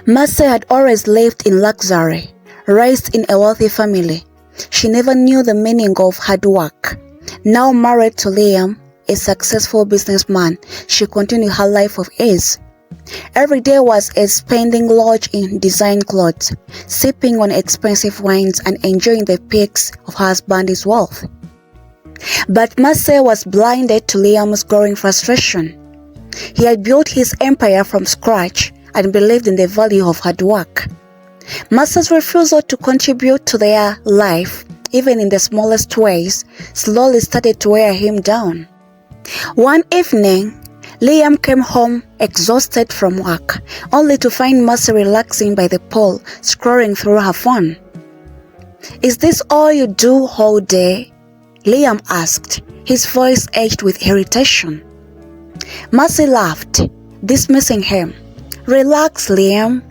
Mercy had always lived in luxury, raised in a wealthy family. She never knew the meaning of hard work. Now married to Liam, a successful businessman, she continued her life of ease. Every day was a spending large in design clothes, sipping on expensive wines and enjoying the peaks of her husband's wealth. But Mercy was blinded to Liam's growing frustration. He had built his empire from scratch and believed in the value of hard work. Mercy's refusal to contribute to their life, even in the smallest ways, slowly started to wear him down. One evening, Liam came home exhausted from work, only to find Mercy relaxing by the pool, scrolling through her phone. "Is this all you do all day?" Liam asked, his voice edged with irritation. Mercy laughed, dismissing him. "Relax, Liam.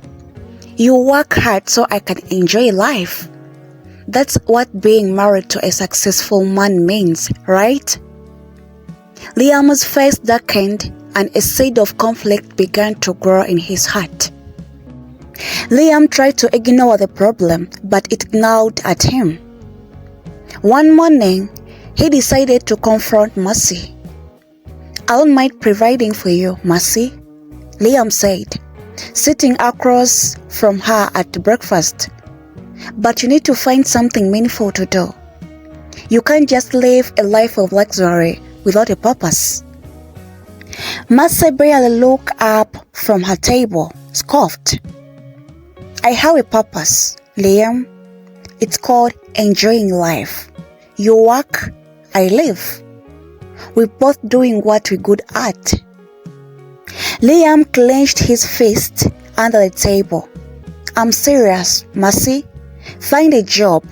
You work hard so I can enjoy life. That's what being married to a successful man means, right?" Liam's face darkened and a seed of conflict began to grow in his heart. Liam tried to ignore the problem, but it gnawed at him. One morning, he decided to confront Mercy. "I don't mind providing for you, Mercy," Liam said, sitting across from her at breakfast. "But you need to find something meaningful to do. You can't just live a life of luxury without a purpose." Mercy barely looked up from her table, scoffed. "I have a purpose, Liam. It's called enjoying life. You work, I live. We're both doing what we're good at." Liam clenched his fist under the table. "I'm serious, Mercy. Find a job,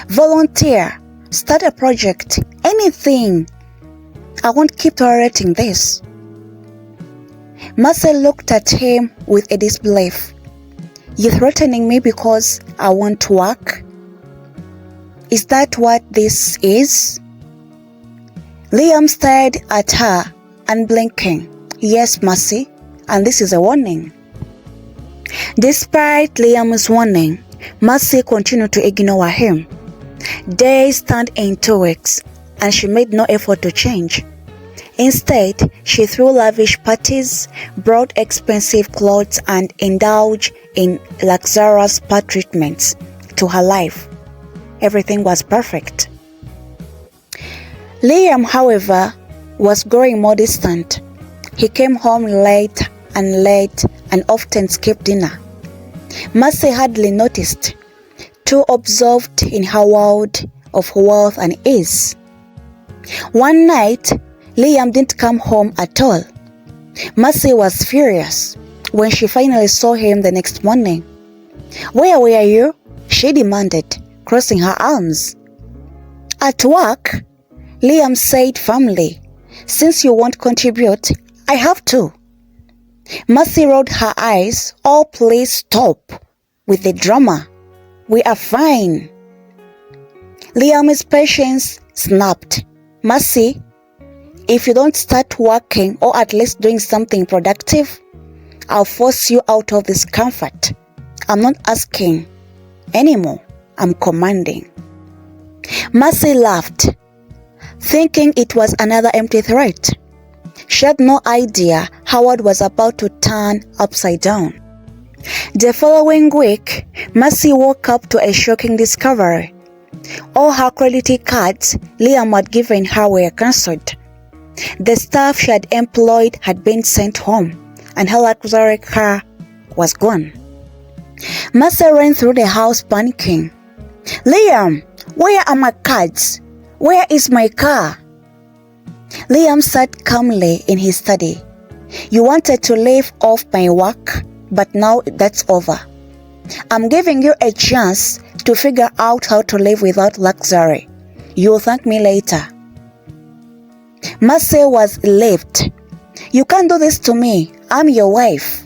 volunteer, start a project, anything. I won't keep tolerating this." Mercy looked at him with a disbelief. "You're threatening me because I want to work? Is that what this is?" Liam stared at her, unblinking. "Yes, Mercy, and this is a warning." Despite Liam's warning, Mercy continued to ignore him. Days turned into weeks, and she made no effort to change. Instead, she threw lavish parties, bought expensive clothes, and indulged in luxurious spa treatments. To her life, everything was perfect. Liam, however, was growing more distant. He came home late and often skipped dinner. Mercy hardly noticed, too absorbed in her world of wealth and ease. One night, Liam didn't come home at all. Mercy was furious when she finally saw him the next morning. "Where were you?" she demanded, crossing her arms. "At work," Liam said firmly. "Since you won't contribute, I have to." Mercy rolled her eyes. "Oh, please stop with the drama. We are fine." Liam's patience snapped. "Mercy, if you don't start working or at least doing something productive, I'll force you out of this comfort. I'm not asking anymore. I'm commanding." Mercy laughed, thinking it was another empty threat. She had no idea Howard was about to turn upside down. The following week, Mercy woke up to a shocking discovery. All her credit cards Liam had given her were cancelled. The staff she had employed had been sent home, and her luxury car was gone. Mercy ran through the house panicking. "Liam, where are my cards? Where is my car?" Liam sat calmly in his study. "You wanted to live off my work, but now that's over. I'm giving you a chance to figure out how to live without luxury. You'll thank me later." Mercy was relieved. "You can't do this to me. I'm your wife.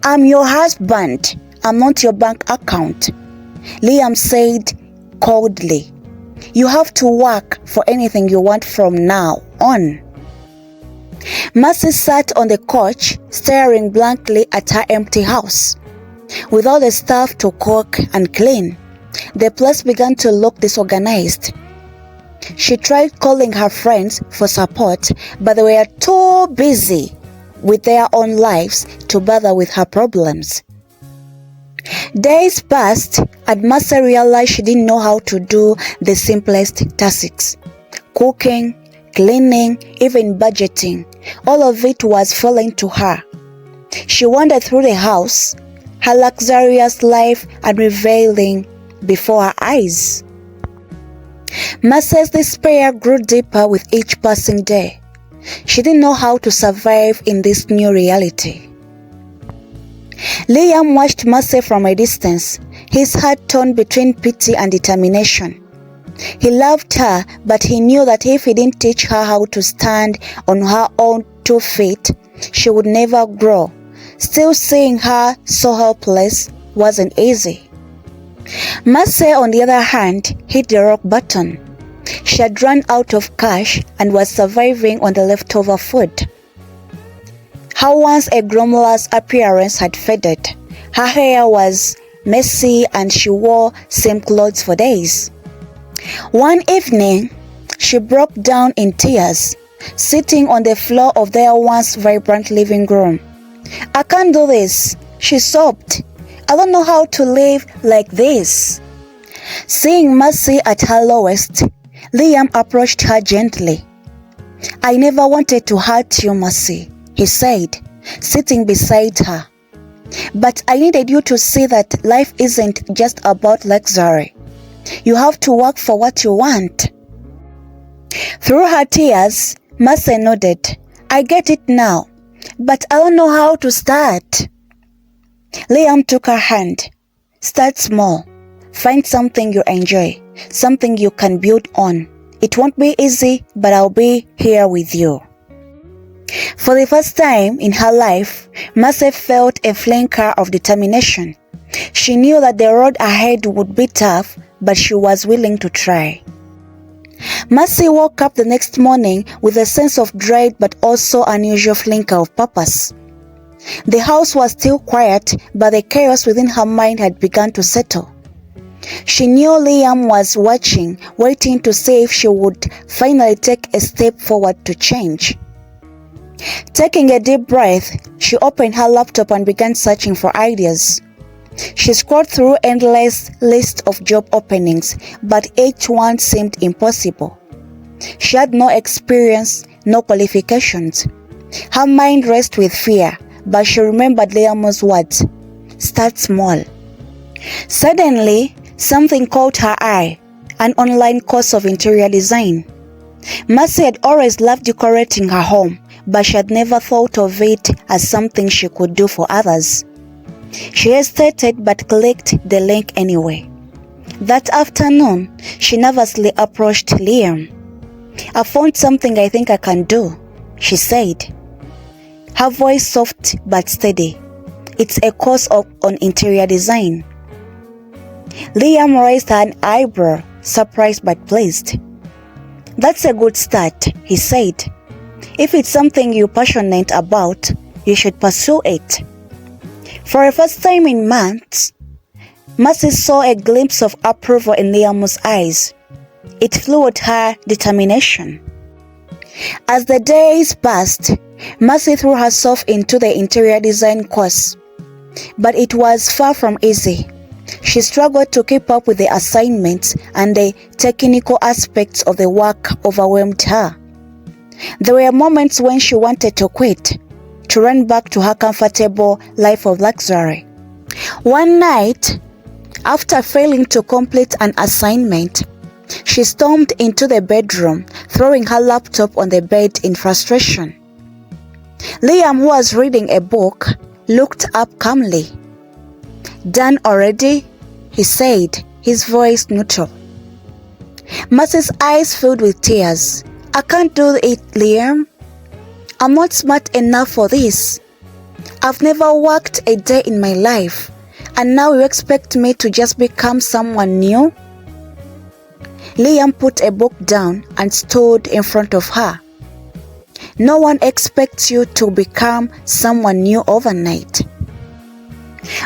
I'm your husband. I'm not your bank account," Liam said coldly. "You have to work for anything you want from now on." Mercy sat on the couch, staring blankly at her empty house. With all the stuff to cook and clean, the place began to look disorganized. She tried calling her friends for support, but they were too busy with their own lives to bother with her problems. Days passed, and Mercy realized she didn't know how to do the simplest tasks. Cooking, cleaning, even budgeting, all of it was foreign to her. She wandered through the house, her luxurious life unrevealing before her eyes. Mercy's despair grew deeper with each passing day. She didn't know how to survive in this new reality. Liam watched Mercy from a distance, his heart torn between pity and determination. He loved her, but he knew that if he didn't teach her how to stand on her own 2 feet, she would never grow. Still, seeing her so helpless wasn't easy. Mercy, on the other hand, hit the rock bottom. She had run out of cash and was surviving on the leftover food. Her once a glamorous appearance had faded. Her hair was messy and she wore same clothes for days. One evening, she broke down in tears, sitting on the floor of their once vibrant living room. "I can't do this," she sobbed. "I don't know how to live like this." Seeing Mercy at her lowest, Liam approached her gently. "I never wanted to hurt you, Mercy," he said, sitting beside her. "But I needed you to see that life isn't just about luxury. You have to work for what you want." Through her tears, Mercy nodded. "I get it now, but I don't know how to start." Liam took her hand. "Start small. Find something you enjoy, something you can build on. It won't be easy, but I'll be here with you." For the first time in her life, Mercy felt a flicker of determination. She knew that the road ahead would be tough, but she was willing to try. Mercy woke up the next morning with a sense of dread but also unusual flicker of purpose. The house was still quiet, but the chaos within her mind had begun to settle. She knew Liam was watching, waiting to see if she would finally take a step forward to change. Taking a deep breath, she opened her laptop and began searching for ideas. She scrolled through endless lists of job openings, but each one seemed impossible. She had no experience, no qualifications. Her mind raced with fear, but she remembered Liam's words, "Start small." Suddenly, something caught her eye, an online course of interior design. Mercy had always loved decorating her home, but she had never thought of it as something she could do for others. She hesitated but clicked the link anyway. That afternoon, she nervously approached Liam. "I found something I think I can do," she said. Her voice soft but steady. "It's a course on interior design." Liam raised an eyebrow, surprised but pleased. "That's a good start," he said. "If it's something you're passionate about, you should pursue it." For the first time in months, Mercy saw a glimpse of approval in Liam's eyes. It fueled her determination. As the days passed, Mercy threw herself into the interior design course, but it was far from easy. She struggled to keep up with the assignments, and the technical aspects of the work overwhelmed her. There were moments when she wanted to quit, to run back to her comfortable life of luxury. One night, after failing to complete an assignment, she stormed into the bedroom, throwing her laptop on the bed in frustration. Liam, who was reading a book, looked up calmly. "Done already?" he said, his voice neutral. Mercy's eyes filled with tears. "I can't do it, Liam. I'm not smart enough for this. I've never worked a day in my life, and now you expect me to just become someone new?" Liam put a book down and stood in front of her. No one expects you to become someone new overnight.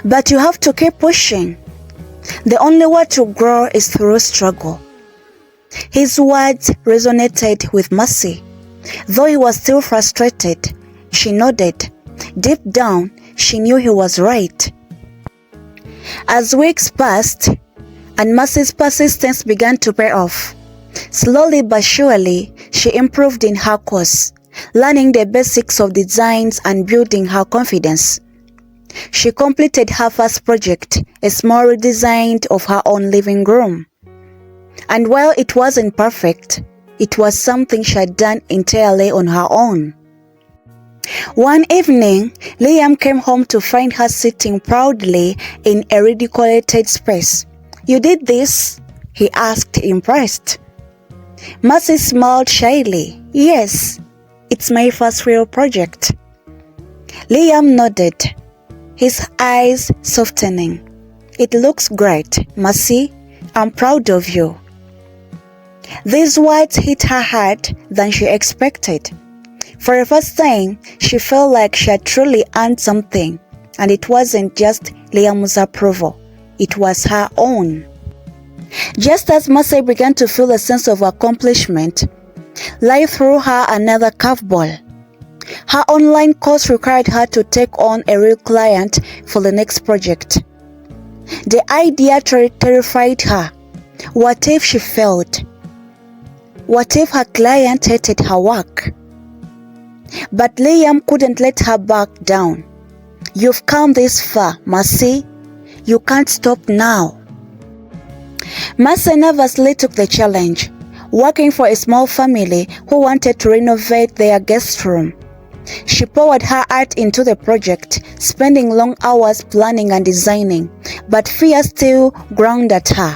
But you have to keep pushing. The only way to grow is through struggle. His words resonated with Mercy. Though he was still frustrated, she nodded. Deep down, she knew he was right. As weeks passed, and Mercy's persistence began to pay off. Slowly but surely, she improved in her course, learning the basics of designs and building her confidence. She completed her first project, a small redesign of her own living room. And while it wasn't perfect, it was something she had done entirely on her own. One evening, Liam came home to find her sitting proudly in a redecorated space. "You did this?" he asked, impressed. Mercy smiled shyly. "Yes, it's my first real project." Liam nodded, his eyes softening. "It looks great, Mercy. I'm proud of you." These words hit her hard than she expected. For the first time, she felt like she had truly earned something, and it wasn't just Liam's approval, it was her own. Just as Mercy began to feel a sense of accomplishment, life threw her another curveball. Her online course required her to take on a real client for the next project. The idea terrified her. What if she failed? What if her client hated her work? But Liam couldn't let her back down. "You've come this far, Mercy. You can't stop now." Mercy nervously took the challenge, working for a small family who wanted to renovate their guest room. She poured her art into the project, spending long hours planning and designing, but fear still ground at her.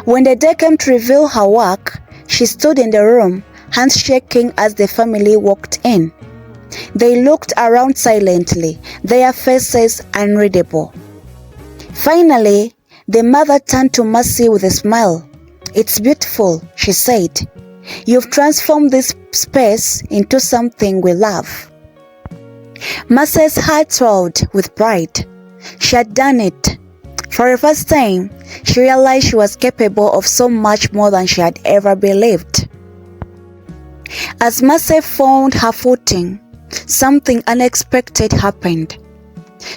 When the day came to reveal her work, she stood in the room, hands shaking as the family walked in. They looked around silently, their faces unreadable. Finally, the mother turned to Mercy with a smile. "It's beautiful," she said. "You've transformed this space into something we love." Mercy's heart swelled with pride. She had done it. For the first time, she realized she was capable of so much more than she had ever believed. As Mercy found her footing, something unexpected happened.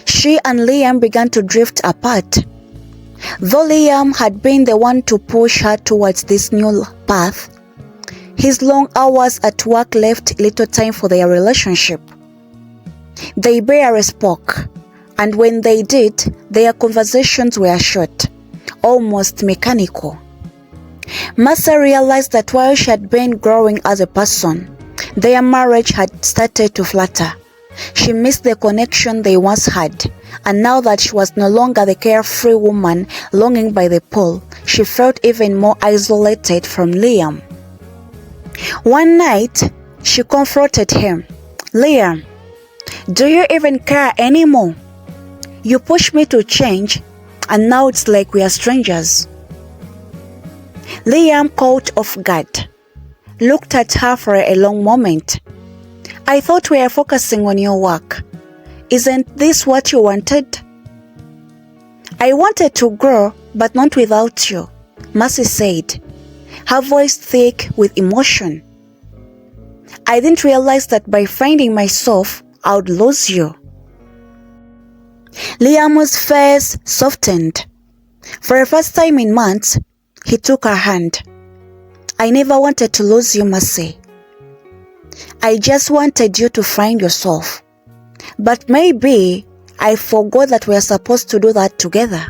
She and Liam began to drift apart. Though Liam had been the one to push her towards this new path, his long hours at work left little time for their relationship. They barely spoke, and when they did, their conversations were short, almost mechanical. Mercy realized that while she had been growing as a person, their marriage had started to flatter. She missed the connection they once had, and now that she was no longer the carefree woman longing by the pool, she felt even more isolated from Liam. One night, she confronted him. "Liam, do you even care anymore? You pushed me to change, and now it's like we are strangers." Liam caught off guard, looked at her for a long moment. "I thought we were focusing on your work. Isn't this what you wanted?" "I wanted to grow, but not without you," Mercy said, her voice thick with emotion. "I didn't realize that by finding myself, I would lose you." Liam's face softened. For the first time in months, he took her hand. "I never wanted to lose you, Mercy. I just wanted you to find yourself. But maybe I forgot that we are supposed to do that together."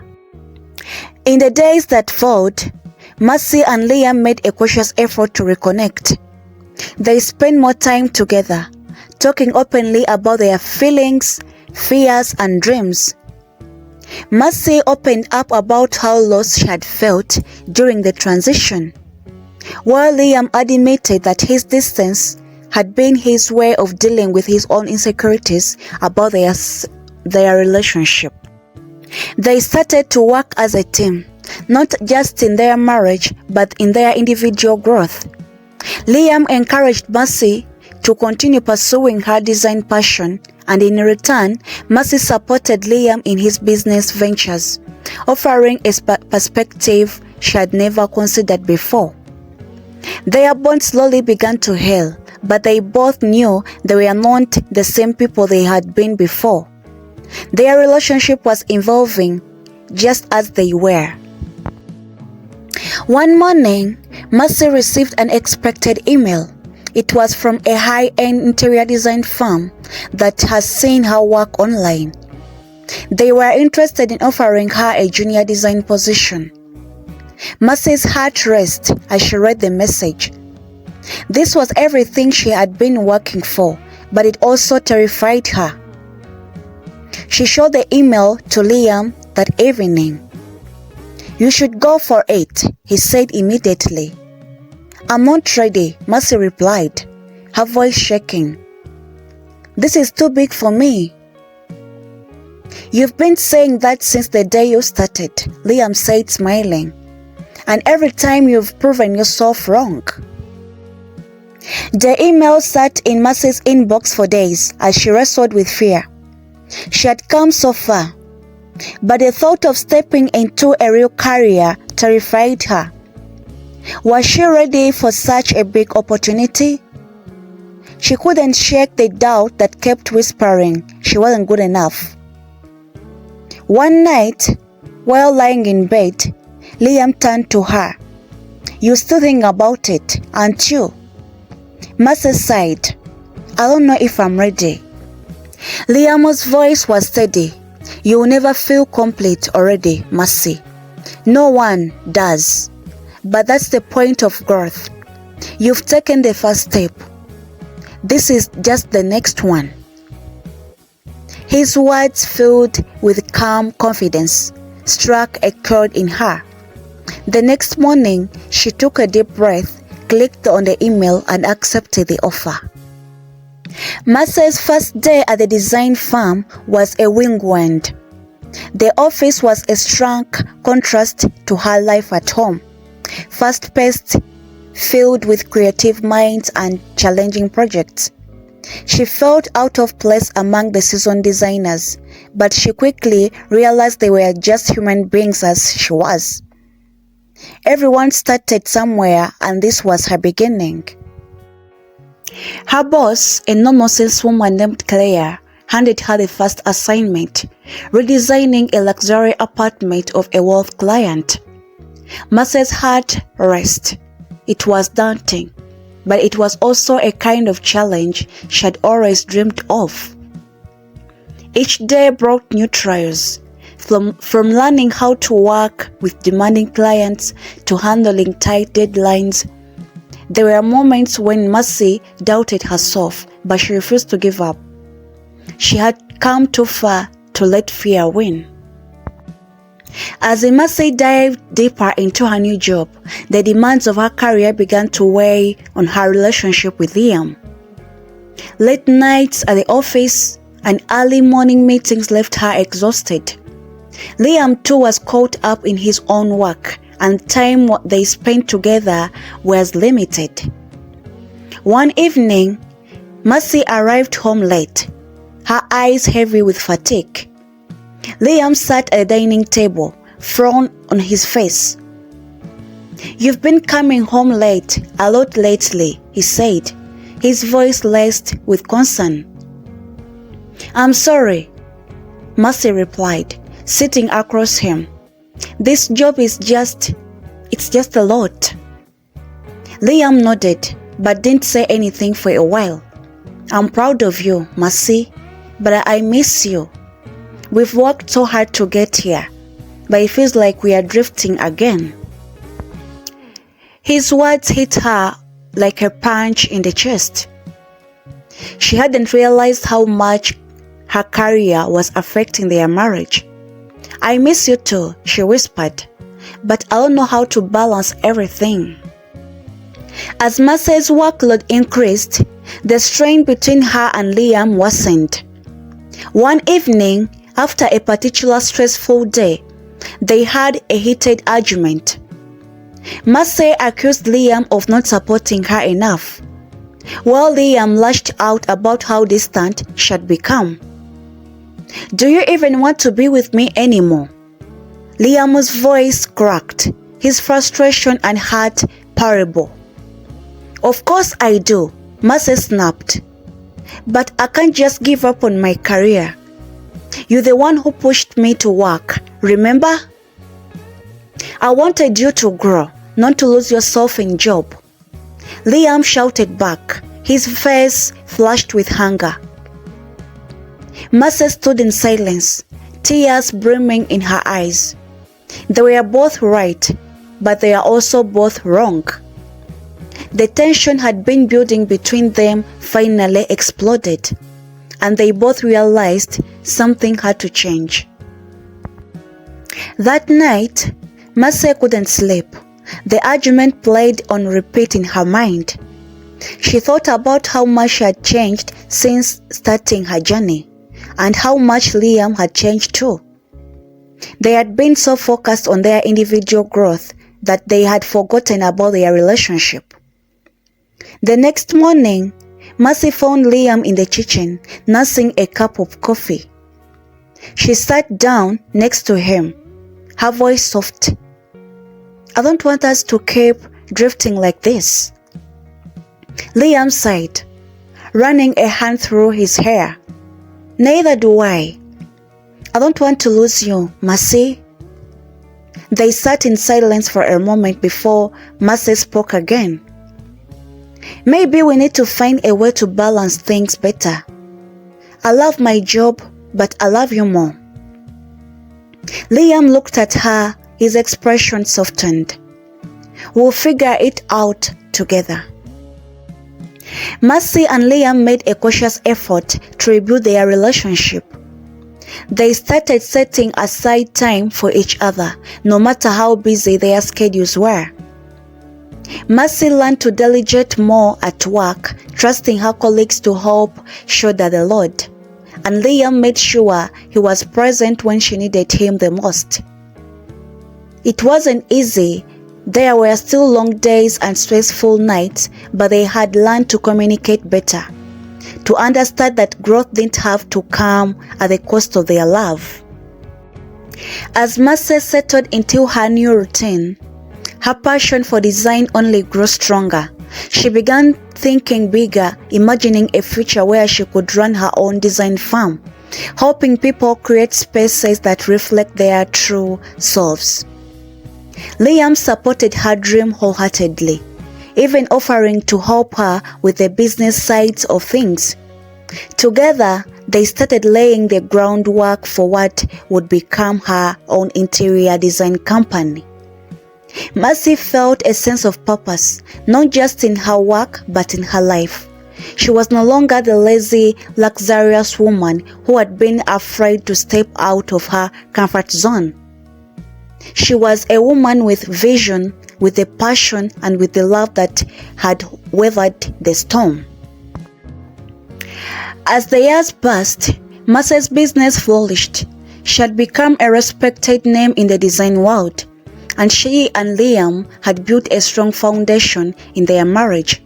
In the days that followed, Mercy and Liam made a cautious effort to reconnect. They spent more time together, talking openly about their feelings, fears, and dreams. Mercy opened up about how lost she had felt during the transition, while Liam admitted that his distance had been his way of dealing with his own insecurities about their relationship. They started to work as a team, not just in their marriage, but in their individual growth. Liam encouraged Mercy to continue pursuing her design passion, and in return, Mercy supported Liam in his business ventures, offering a perspective she had never considered before. Their bond slowly began to heal, but they both knew they were not the same people they had been before. Their relationship was evolving just as they were. One morning, Mercy received an unexpected email. It was from a high-end interior design firm that has seen her work online. They were interested in offering her a junior design position. Mercy's heart raced as she read the message. This was everything she had been working for, but it also terrified her. She showed the email to Liam that evening. "You should go for it," he said immediately. "I'm not ready," Mercy replied, her voice shaking. "This is too big for me." "You've been saying that since the day you started," Liam said, smiling. "And every time you've proven yourself wrong." The email sat in Mercy's inbox for days as she wrestled with fear. She had come so far, but the thought of stepping into a real career terrified her. Was she ready for such a big opportunity? She couldn't shake the doubt that kept whispering she wasn't good enough. One night, while lying in bed, Liam turned to her. "You still think about it, aren't you?" Mercy sighed. "I don't know if I'm ready." Liam's voice was steady. "You will never feel complete already, Mercy. No one does. But that's the point of growth. You've taken the first step. This is just the next one." His words, filled with calm confidence, struck a chord in her. The next morning, she took a deep breath, clicked on the email, and accepted the offer. Mercy's first day at the design firm was a whirlwind. The office was a stark contrast to her life at home, fast-paced, filled with creative minds and challenging projects. She felt out of place among the seasoned designers, but she quickly realized they were just human beings as she was. Everyone started somewhere, and this was her beginning. Her boss, a no-nonsense woman named Claire, handed her the first assignment, redesigning a luxury apartment of a wealth client. Mercy's heart raced. It was daunting, but it was also a kind of challenge she had always dreamed of. Each day brought new trials, from learning how to work with demanding clients to handling tight deadlines. There were moments when Mercy doubted herself, but she refused to give up. She had come too far to let fear win. As Mercy dived deeper into her new job, the demands of her career began to weigh on her relationship with Liam. Late nights at the office and early morning meetings left her exhausted. Liam too was caught up in his own work, and time they spent together was limited. One evening, Mercy arrived home late, her eyes heavy with fatigue. Liam sat at the dining table, frown on his face. "You've been coming home late a lot lately," he said, his voice laced with concern. "I'm sorry," Mercy replied, sitting across him. "This job is it's just a lot." Liam nodded, but didn't say anything for a while. "I'm proud of you, Mercy, but I miss you. We've worked so hard to get here, but it feels like we are drifting again." His words hit her like a punch in the chest. She hadn't realized how much her career was affecting their marriage. "I miss you too," she whispered, "but I don't know how to balance everything." As Mercy's workload increased, the strain between her and Liam worsened. One evening, after a particularly stressful day, they had a heated argument. Mercy accused Liam of not supporting her enough. while Liam lashed out about how distant she'd become. "Do you even want to be with me anymore?" Liam's voice cracked, his frustration and heart palpable. "Of course I do," Mercy snapped. "But I can't just give up on my career. You're the one who pushed me to work, remember? I wanted you to grow, not to lose yourself in job." Liam shouted back, his face flushed with hunger. Mercy stood in silence, tears brimming in her eyes. They were both right, but they are also both wrong. The tension had been building between them finally exploded, and they both realized something had to change. That night, Mercy couldn't sleep. The argument played on repeat in her mind. She thought about how much she had changed since starting her journey, and how much Liam had changed too. They had been so focused on their individual growth that they had forgotten about their relationship. The next morning, Mercy found Liam in the kitchen, nursing a cup of coffee. She sat down next to him, her voice soft. "I don't want us to keep drifting like this." Liam sighed, running a hand through his hair. "Neither do I. I don't want to lose you, Mercy." They sat in silence for a moment before Mercy spoke again. "Maybe we need to find a way to balance things better. I love my job, but I love you more." Liam looked at her, his expression softened. "We'll figure it out together." Mercy and Liam made a cautious effort to rebuild their relationship. They started setting aside time for each other, no matter how busy their schedules were. Mercy learned to delegate more at work, trusting her colleagues to help shoulder the load, and Liam made sure he was present when she needed him the most. It wasn't easy. There were still long days and stressful nights, but they had learned to communicate better, to understand that growth didn't have to come at the cost of their love. As Mercy settled into her new routine, her passion for design only grew stronger. She began thinking bigger, imagining a future where she could run her own design firm, helping people create spaces that reflect their true selves. Liam supported her dream wholeheartedly, even offering to help her with the business sides of things. Together, they started laying the groundwork for what would become her own interior design company. Mercy felt a sense of purpose, not just in her work but in her life. She was no longer the lazy, luxurious woman who had been afraid to step out of her comfort zone. She was a woman with vision, with a passion, and with the love that had weathered the storm. As the years passed, Mercy's business flourished. She had become a respected name in the design world, and she and Liam had built a strong foundation in their marriage.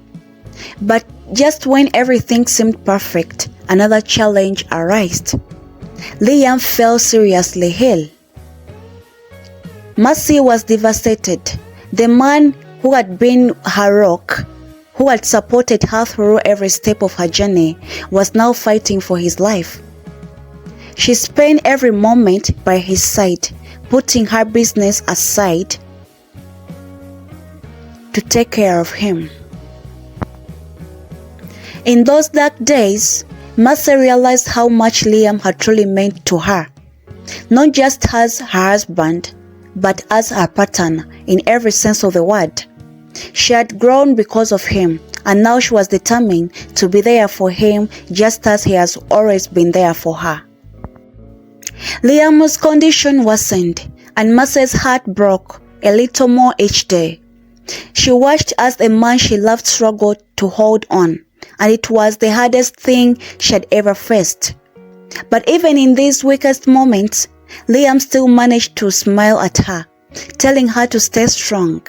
But just when everything seemed perfect, another challenge arose. Liam fell seriously ill. Mercy was devastated. The man who had been her rock, who had supported her through every step of her journey, was now fighting for his life. She spent every moment by his side, putting her business aside to take care of him. In those dark days, Mercy realized how much Liam had truly meant to her, not just as her husband, but as her partner in every sense of the word. She had grown because of him, and now she was determined to be there for him just as he has always been there for her. Liam's condition worsened, and Mercy's heart broke a little more each day. She watched as the man she loved struggled to hold on, and it was the hardest thing she had ever faced. But even in these weakest moments, Liam still managed to smile at her, telling her to stay strong.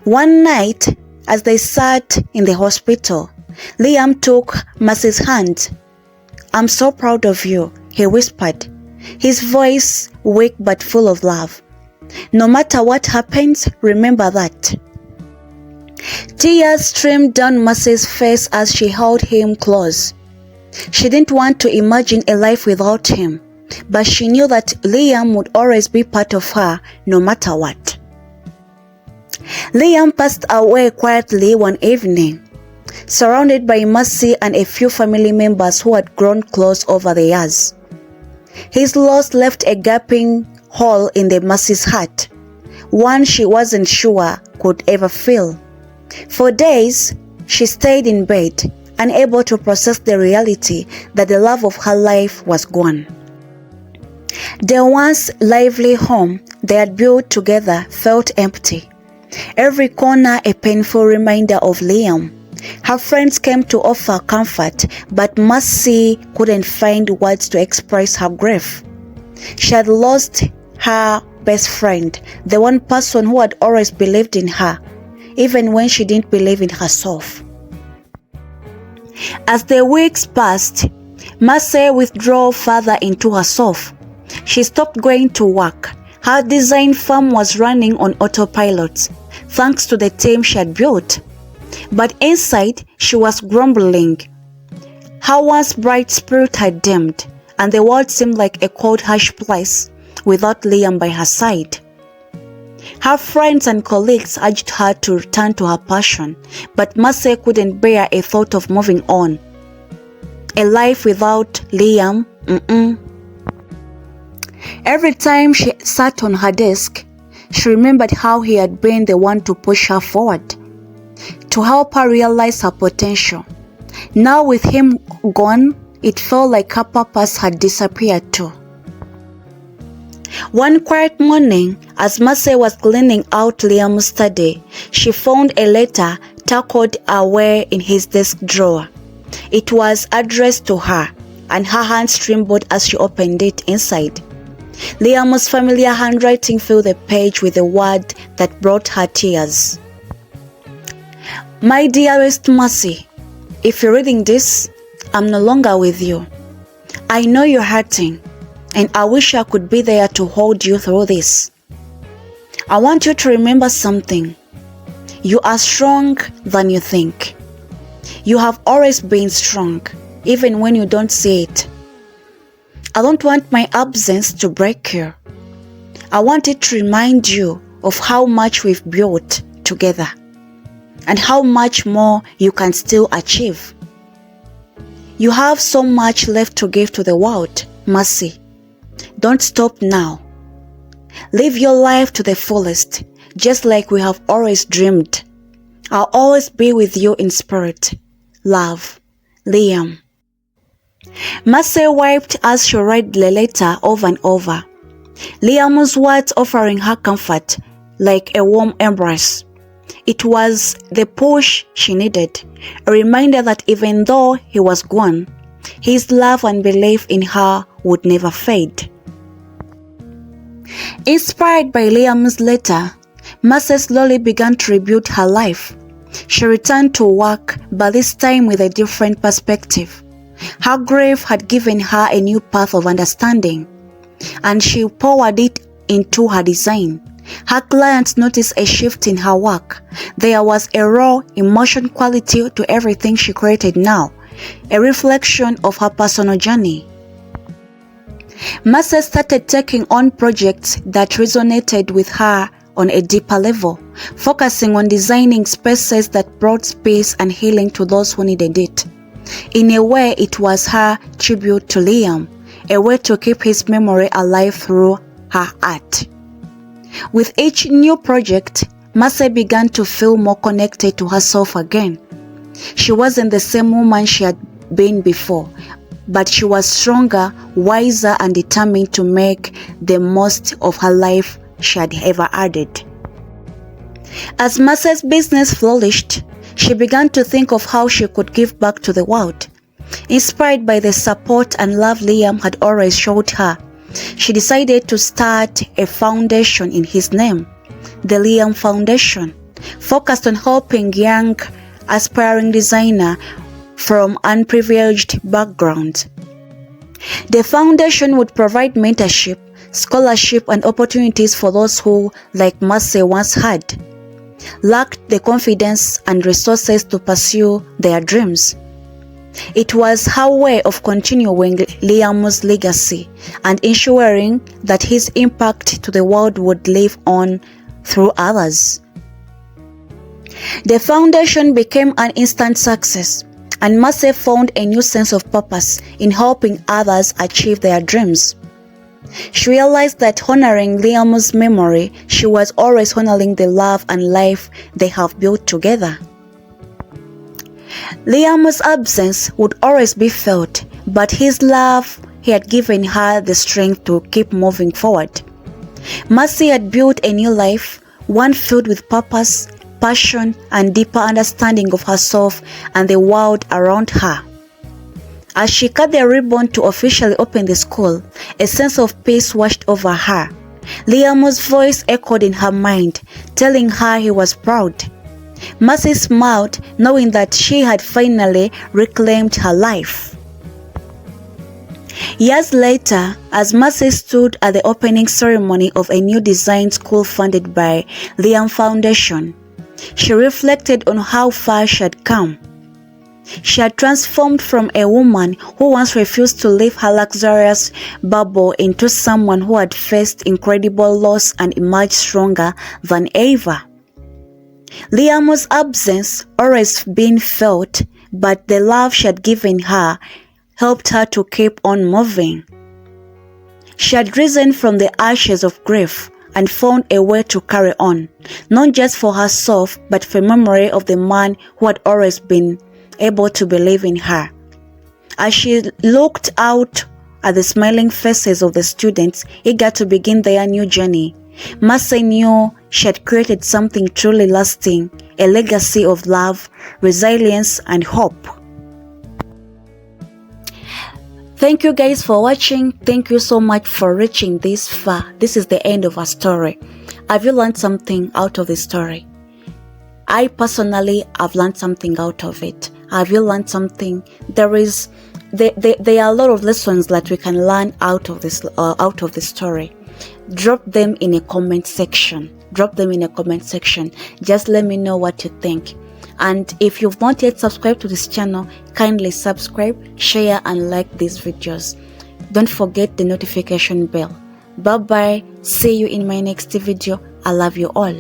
One night, As they sat in the hospital, Liam took Mercy's hand. "I'm so proud of you," he whispered, his voice weak but full of love. "No matter what happens, remember that." Tears streamed down Mercy's face as she held him close. She didn't want to imagine a life without him, but she knew that Liam would always be part of her no matter what. Liam passed away quietly one evening, surrounded by Mercy and a few family members who had grown close over the years. His loss left a gaping hole in the Mercy's heart, one she wasn't sure could ever fill. For days, she stayed in bed, unable to process the reality that the love of her life was gone. The once lively home they had built together felt empty, every corner a painful reminder of Liam. Her friends came to offer comfort, but Mercy couldn't find words to express her grief. She had lost her best friend, the one person who had always believed in her, even when she didn't believe in herself. As the weeks passed, Mercy withdrew further into herself. She stopped going to work. Her design firm was running on autopilot, thanks to the team she had built. But inside, she was grumbling. Her once bright spirit had dimmed, and the world seemed like a cold, harsh place without Liam by her side. Her friends and colleagues urged her to return to her passion, but Mercy couldn't bear a thought of moving on. A life without Liam, Every time she sat on her desk, she remembered how he had been the one to push her forward, to help her realize her potential. Now with him gone, it felt like her purpose had disappeared too. One quiet morning, as Mercy was cleaning out Liam's study, she found a letter tucked away in his desk drawer. It was addressed to her, and her hands trembled as she opened it. Inside, Liam's familiar handwriting filled the page with a word that brought her tears. "My dearest Mercy, if you're reading this, I'm no longer with you. I know you're hurting, and I wish I could be there to hold you through this. I want you to remember something. You are strong than you think. You have always been strong, even when you don't see it. I don't want my absence to break you. I want it to remind you of how much we've built together, and how much more you can still achieve. You have so much left to give to the world, Mercy. Don't stop now. Live your life to the fullest, just like we have always dreamed. I'll always be with you in spirit. Love, Liam." Mercy wiped as she read the letter over and over. Liam's words offering her comfort like a warm embrace. It was the push she needed, a reminder that even though he was gone, his love and belief in her would never fade. Inspired by Liam's letter, Mercy slowly began to rebuild her life. She returned to work, but this time with a different perspective. Her grief had given her a new path of understanding, and she poured it into her design. Her clients noticed a shift in her work. There was a raw emotion quality to everything she created now, a reflection of her personal journey. Mercy started taking on projects that resonated with her on a deeper level, focusing on designing spaces that brought peace and healing to those who needed it. In a way, it was her tribute to Liam, a way to keep his memory alive through her art. With each new project, Mercy began to feel more connected to herself again. She wasn't the same woman she had been before, but she was stronger, wiser, and determined to make the most of her life she had ever added. As Mercy's business flourished, she began to think of how she could give back to the world. Inspired by the support and love Liam had always showed her, she decided to start a foundation in his name, the Liam Foundation. focused on helping young, aspiring designers from unprivileged backgrounds. The foundation would provide mentorship, scholarship, and opportunities for those who, like Massey once had, lacked the confidence and resources to pursue their dreams. It was her way of continuing Liam's legacy and ensuring that his impact to the world would live on through others. The foundation became an instant success, and Massey found a new sense of purpose in helping others achieve their dreams. She realized that honoring Liam's memory, she was always honoring the love and life they have built together. Liam's absence would always be felt, but his love, he had given her the strength to keep moving forward. Massey had built a new life, one filled with purpose, passion, and deeper understanding of herself and the world around her. As she cut the ribbon to officially open the school, a sense of peace washed over her. Liam's voice echoed in her mind, telling her he was proud. Massey smiled, knowing that she had finally reclaimed her life. Years later, as Massey stood at the opening ceremony of a new design school funded by Liam Foundation, she reflected on how far she had come. She had transformed from a woman who once refused to leave her luxurious bubble into someone who had faced incredible loss and emerged stronger than ever. Liam's absence always been felt, but the love she had given her helped her to keep on moving. She had risen from the ashes of grief and found a way to carry on, not just for herself, but for memory of the man who had always been able to believe in her. As she looked out at the smiling faces of the students eager to begin their new journey, Massey knew she had created something truly lasting, a legacy of love, resilience, and hope. Thank you guys for watching. Thank you so much for reaching this far. This is the end of our story. Have you learned something out of the story? I personally have learned something out of it. Have you learned something? There are a lot of lessons that we can learn out of this story. Drop them in a comment section. Just let me know what you think. And if you've not yet subscribed to this channel, kindly subscribe, share, and like these videos. Don't forget the notification bell. Bye bye. See you in my next video. I love you all.